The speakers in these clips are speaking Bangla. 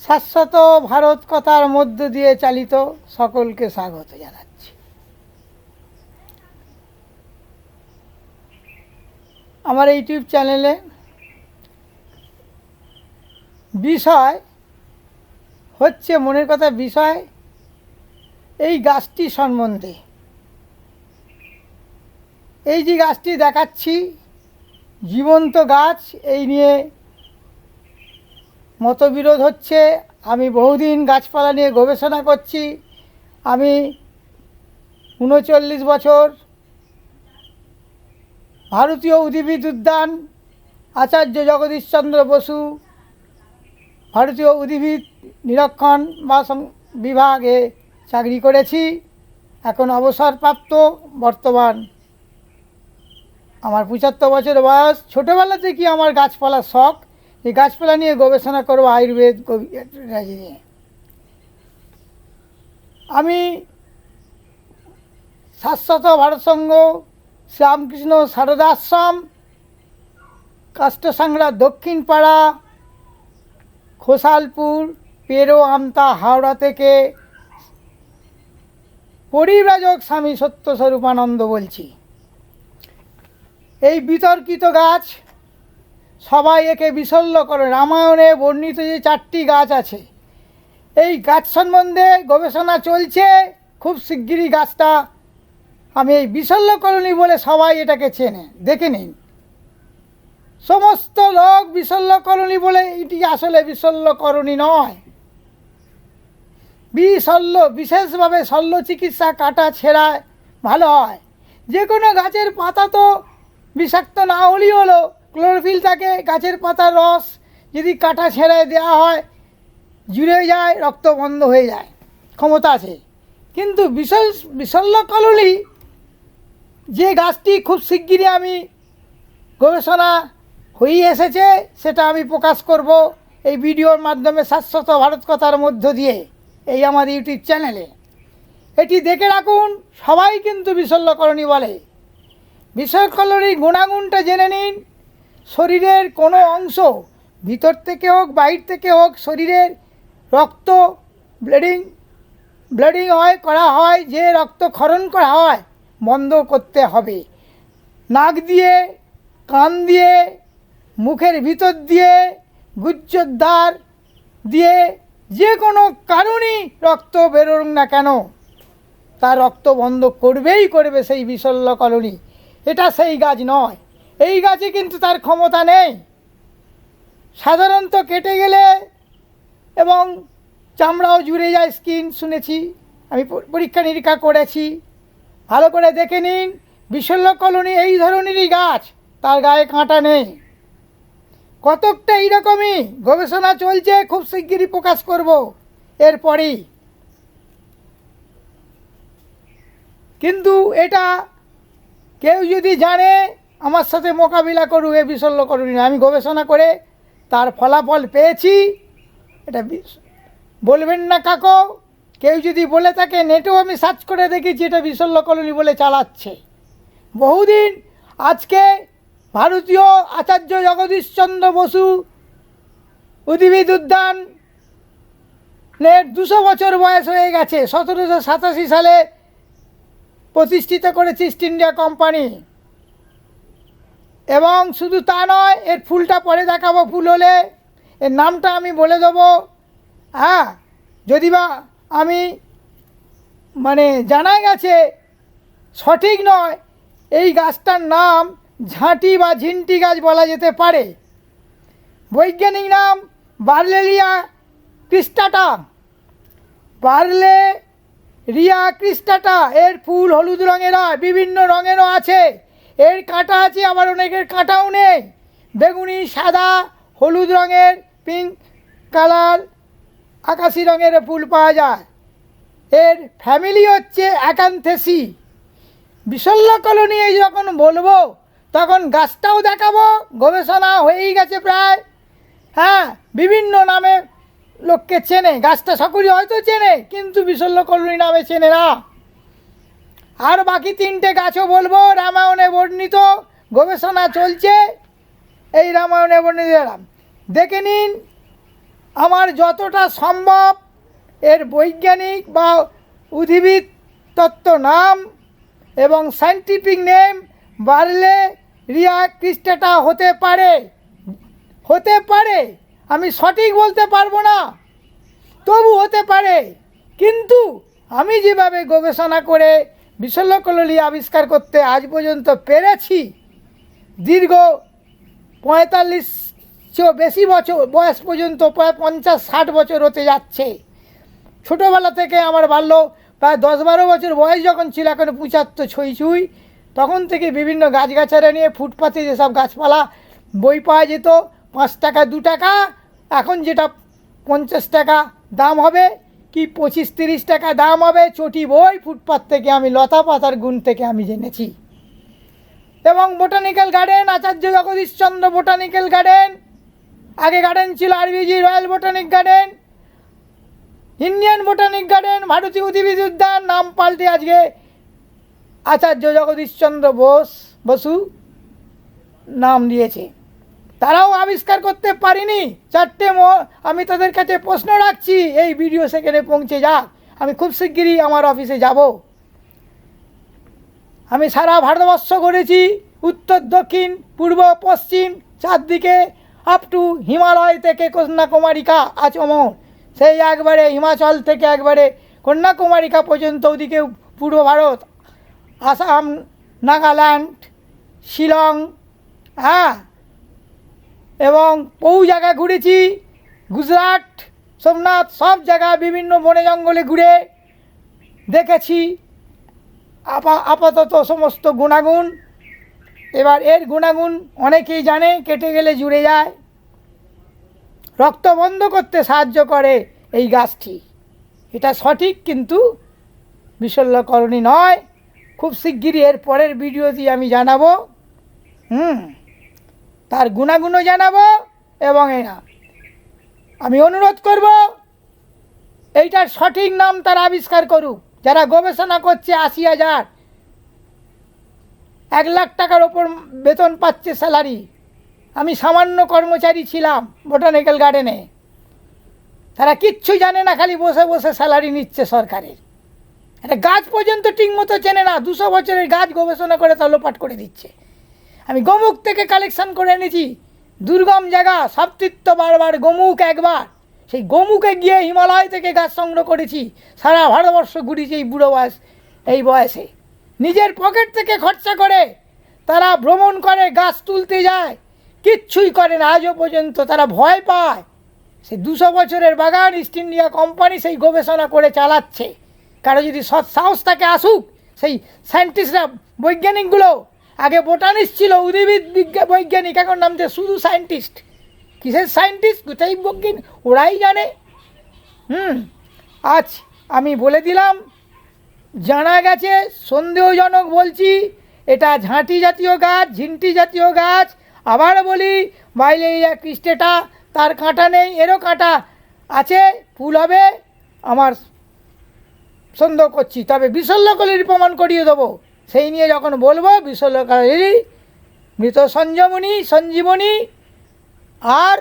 শাশ্বত ভারত কথার মধ্য দিয়ে চালিত সকলকে স্বাগত জানাচ্ছি। আমার ইউটিউব চ্যানেলে বিষয় হচ্ছে মনের কথা বিষয় এই গাছটি সম্বন্ধে। এই যে গাছটি দেখাচ্ছি জীবন্ত গাছ, এই নিয়ে মতবিরোধ হচ্ছে। আমি বহুদিন গাছপালা নিয়ে গবেষণা করছি। আমি ৩৯ বছর ভারতীয় উদ্ভিদ উদ্যান, আচার্য জগদীশচন্দ্র বসু ভারতীয় উদ্ভিদ নিরীক্ষণ বা বিভাগে চাকরি করেছি। এখন অবসরপ্রাপ্ত, বর্তমান আমার ৭৫ বছর বয়স। ছোটোবেলা থেকে আমার গাছপালার শখ, এই গাছপালা নিয়ে গবেষণা করব আয়ুর্বেদ নিয়ে। আমি শাশ্বত ভারতসংঘ, শ্রীরামকৃষ্ণ সারদাশ্রম, কাষ্টসাংড়া দক্ষিণ পাড়া, খোসালপুর, পেরো আমতা, হাওড়া থেকে পরিব্রাজক স্বামী সত্যস্বরূপানন্দ বলছি। এই বিতর্কিত গাছ সবাই একে বিশল্য করে। রামায়ণে বর্ণিত যে 4টি গাছ আছে, এই গাছ সম্বন্ধে গবেষণা চলছে। খুব শিগগিরই গাছটা আমি এই বিশল্য কলোনি বলে সবাই এটাকে চেনে। দেখে নিন, সমস্ত লোক বিশল্য কলোনি বলে, এটি আসলে বিশল্য কলোনি নয়। বিশল্য বিশেষভাবে শল্য চিকিৎসা কাটা ছেঁড়ায় ভালো হয়। যে কোনো গাছের পাতা তো বিষাক্ত না হলেই হলো, ক্লোরোফিল থাকে, গাছের পাতার রস যদি কাটা ছেঁড়ায় দেওয়া হয় জুড়ে যায়, রক্ত বন্ধ হয়ে যায়, ক্ষমতা আছে। কিন্তু বিশল্য কলোনি যে গাছটি খুব শিগগিরই আমি গবেষণা হয়ে এসেছে, সেটা আমি প্রকাশ করব এই ভিডিওর মাধ্যমে শাশ্বত ভারত কথার মধ্য দিয়ে এই আমার ইউটিউব চ্যানেলে। এটি দেখে রাখুন, সবাই কিন্তু বিশল্য কলোনি বলে। বিশল্য কলোনির গুণাগুণটা জেনে নিন। শরীরের কোনো অংশ ভিতর থেকে হোক বাইর থেকে হোক, শরীরের রক্ত ব্লিডিং করা হয়, যে রক্তক্ষরণ করা হয় বন্ধ করতে হবে। নাক দিয়ে, কান দিয়ে, মুখের ভিতর দিয়ে, গুহ্যদ্বার দিয়ে, যে কোনো কারণেই রক্ত বেরোক না কেন, তার রক্ত বন্ধ করবেই করবে সেই বিশল্য কলোনি। এটা সেই গাছ নয়। এই গাছে কিন্তু তার ক্ষমতা নেই। সাধারণত কেটে গেলে এবং চামড়াও জুড়ে যায়, স্কিন, শুনেছি, আমি পরীক্ষা নিরীক্ষা করেছি। ভালো করে দেখে নিন, বিশল্য কলোনি এই ধরনেরই গাছ, তার গায়ে কাঁটা নেই। কতকটা এইরকমই গবেষণা চলছে, খুব শিগগিরই প্রকাশ করব এরপরেই। কিন্তু এটা কেউ যদি জানে, আমার সাথে মোকাবিলা করুক, এ বিশল্য কলোনি না। আমি গবেষণা করে তার ফলাফল পেয়েছি। এটা বলবেন না কাকো, কেউ যদি বলে থাকে, নেটেও আমি সার্চ করে দেখেছি, এটা বিশল্য কলোনি বলে চালাচ্ছে বহুদিন। আজকে ভারতীয় আচার্য জগদীশচন্দ্র বসু উদ্ভিদ উদ্যানের 200 বছর বয়স হয়ে গেছে। 1787 সালে প্রতিষ্ঠিত করেছে ইস্ট ইন্ডিয়া কোম্পানি। এবং শুধু তা নয়, এর ফুলটা পরে দেখাবো, ফুল হলে এর নামটা আমি বলে দেবো। হ্যাঁ, যদি বা আমি জানা গেছে সঠিক নয়, এই গাছটার নাম ঝাঁটি বা ঝিন্টি গাছ বলা যেতে পারে। বৈজ্ঞানিক নাম বার্লেরিয়া ক্রিস্টাটা। বার্লেরিয়া ক্রিস্টাটা। এর ফুল হলুদ রঙের হয়, বিভিন্ন রঙেরও আছে। এর কাঁটা আছে, আবার অনেকের কাঁটাও নেই। বেগুনি, সাদা, হলুদ রঙের, পিঙ্ক কালার, আকাশি রঙের ফুল পাওয়া যায়। এর ফ্যামিলি হচ্ছে অ্যাকান্থেসি। বিশল্য কলোনি এই যখন বলবো তখন গাছটাও দেখাবো। গবেষণা হয়েই গেছে প্রায়। হ্যাঁ, বিভিন্ন নামে লোককে চেনে, গাছটা সকলেই হয়তো চেনে, কিন্তু বিশল্য কলোনি নামে চেনে না। আর বাকি 3টে গাছও বলবো, রামায়ণে বর্ণিত, গবেষণা চলছে। এই রামায়ণে বর্ণিত দেখে নিন। আমার যতটা সম্ভব এর বৈজ্ঞানিক বা উদ্ভিদ তত্ত্ব নাম এবং সায়েন্টিফিক নেম বার্লেরিয়া ক্রিস্টেটা হতে পারে, আমি সঠিক বলতে পারবো না, তবু হতে পারে। কিন্তু আমি যেভাবে গবেষণা করে বিশল্যকললি আবিষ্কার করতে আজ পর্যন্ত পেরেছি, দীর্ঘ 45 বেশি বছর বয়স পর্যন্ত, প্রায় 50-60 বছর হতে যাচ্ছে। ছোটোবেলা থেকে আমার বাল্য প্রায় 10-12 বছর বয়স যখন ছিল, এখন 75 ছুঁই, তখন থেকে বিভিন্ন গাছগাছারা নিয়ে ফুটপাতে যেসব গাছপালা বই পাওয়া যেত 5 টাকা 2 টাকা, এখন যেটা 50 টাকা দাম হবে কি 25-30 টাকা দাম হবে, চটি বই ফুটপাত থেকে আমি লতা পাতার গুণ থেকে আমি জেনেছি। এবং botanical garden, Acharya Jagadishchandra botanical garden, আগে গার্ডেন ছিল RBG royal botanic garden, Indian botanic garden, ভারতীয় উদ্ভিদ উদ্যান, নাম পাল্টে আজকে আচার্য জগদীশচন্দ্র বসু নাম দিয়েছে। তারাও আবিষ্কার করতে পারিনি। 4টে আমি তাদের কাছে প্রশ্ন রাখছি, এই ভিডিও সেখানে পৌঁছে যাক। আমি খুব শিগগিরই আমার অফিসে যাব। আমি সারা ভারতবর্ষ ঘুরেছি, উত্তর দক্ষিণ পূর্ব পশ্চিম চারদিকে, আপ টু হিমালয় থেকে কন্যাকুমারিকা আচমন, সেই একবারে হিমাচল থেকে একবারে কন্যাকুমারিকা পর্যন্ত, ওদিকে পূর্ব ভারত, আসাম, নাগাল্যান্ড, শিলং, এবং বহু জায়গা ঘুরেছি, গুজরাট, সোমনাথ, সব জায়গা বিভিন্ন বনে জঙ্গলে ঘুরে দেখেছি আপাতত সমস্ত গুণাগুণ। এবার এর গুণাগুণ অনেকেই জানে, কেটে গেলে জুড়ে যায়। রক্ত বন্ধ করতে সাহায্য করে এই গাছটি, এটা সঠিক, কিন্তু বিশল্যকরণী নয়। খুব শিগগিরই এর পরের ভিডিওটি আমি জানাবো, তার গুণাগুণও জানাবো। এবং আমি অনুরোধ করব এইটার সঠিক নাম তারা আবিষ্কার করুক। যারা গবেষণা করছে 80,000 1 লাখ টাকার ওপর বেতন পাচ্ছে স্যালারি, আমি সামান্য কর্মচারী ছিলাম বোটানিক্যাল গার্ডেনে, তারা কিচ্ছু জানে না, খালি বসে বসে স্যালারি নিচ্ছে সরকারের। একটা গাছ পর্যন্ত ঠিকমতো চেনে না, 200 বছরের গাছ গবেষণা করে তা লোপাট করে দিচ্ছে। আমি গোমুখ থেকে কালেকশন করে এনেছি, দুর্গম জায়গা, সপ্তীর্থ বারবার, গোমুখ একবার, সেই গোমুখে গিয়ে হিমালয় থেকে গাছ সংগ্রহ করেছি। সারা ভারতবর্ষ ঘুরেছি এই বয়সে, নিজের পকেট থেকে খরচা করে তারা ভ্রমণ করে, গাছ তুলতে যায়, কিচ্ছুই করে না আজও পর্যন্ত। তারা ভয় পায়, সেই 200 বছরের বাগান ইস্ট ইন্ডিয়া কোম্পানি সেই গবেষণা করে চালাচ্ছে। কারো যদি সৎ সাহস থাকে আসুক, সেই সায়েন্টিস্টরা, বৈজ্ঞানিকগুলো, আগে বোটানিস্ট ছিল, উদ্ভিদ বৈজ্ঞানিক, এখন নামতে শুধু সায়েন্টিস্ট। কিসের সায়েন্টিস্ট, কোথায় বৈজ্ঞানিক, ওরাই জানে। আজ আমি বলে দিলাম, জানা গেছে, সন্দেহজনক বলছি, এটা ঝাঁটি জাতীয় গাছ, ঝিন্টি জাতীয় গাছ। আবার বলি, বার্লেরিয়া ক্রিস্টেটা, তার কাঁটা নেই, এরও কাঁটা আছে, ফুল হবে, আমার সন্দেহ করছি। তবে বিশল্যকলির প্রমাণ করিয়ে দেবো, সেই নিয়ে যখন বলবো। বিশল্যকলি, মৃত সঞ্জীবনী আর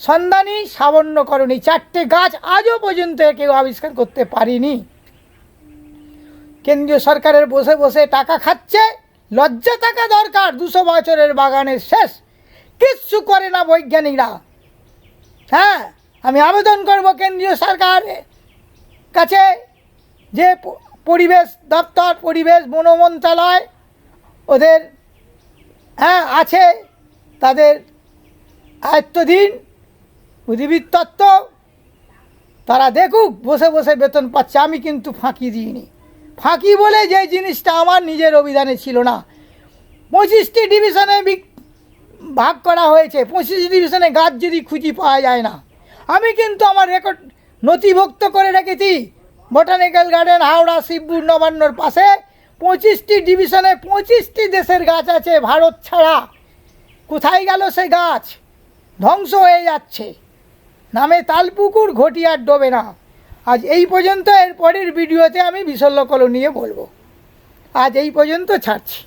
সন্ধানী, সাবর্ণকরণী, 4টে গাছ আজও পর্যন্ত কেউ আবিষ্কার করতে পারিনি। কেন্দ্রীয় সরকারের বসে বসে টাকা খাচ্ছে, লজ্জা থাকা দরকার। 200 বছরের বাগানের শেষ, কিচ্ছু করে না বৈজ্ঞানিকরা। আমি আবেদন করব কেন্দ্রীয় সরকারের কাছে, যে পরিবেশ দপ্তর, পরিবেশ বন মন্ত্রণালয় ওদের আছে, তাদের আয়ত্তাধীন উদ্ভিদ তত্ত্ব, তারা দেখুক, বসে বসে বেতন পাচ্ছে। আমি কিন্তু ফাঁকি দিইনি। ফাঁকি বলে যে জিনিসটা আমার নিজের অভিধানে ছিল না। 25টি ডিভিশনে ভাগ করা হয়েছে, 25 ডিভিশনে গাছ যদি খুঁজি পাওয়া যায় না, আমি কিন্তু আমার রেকর্ড নথিভুক্ত করে রেখেছি। বোটানিক্যাল গার্ডেন হাওড়া, শিবপুর, নবান্নর পাশে 25টি ডিভিশনে 25টি দেশের গাছ আছে ভারত ছাড়া। কোথায় গেল সে গাছ? ধ্বংস হয়ে যাচ্ছে। নামে তালপুকুর, ঘটিয়ার ডোবে না। আজ এই পর্যন্ত, এর পরের ভিডিওতে আমি বিশল্যকলনী নিয়ে বলবো। আজ এই পর্যন্ত, ছাড়ছি।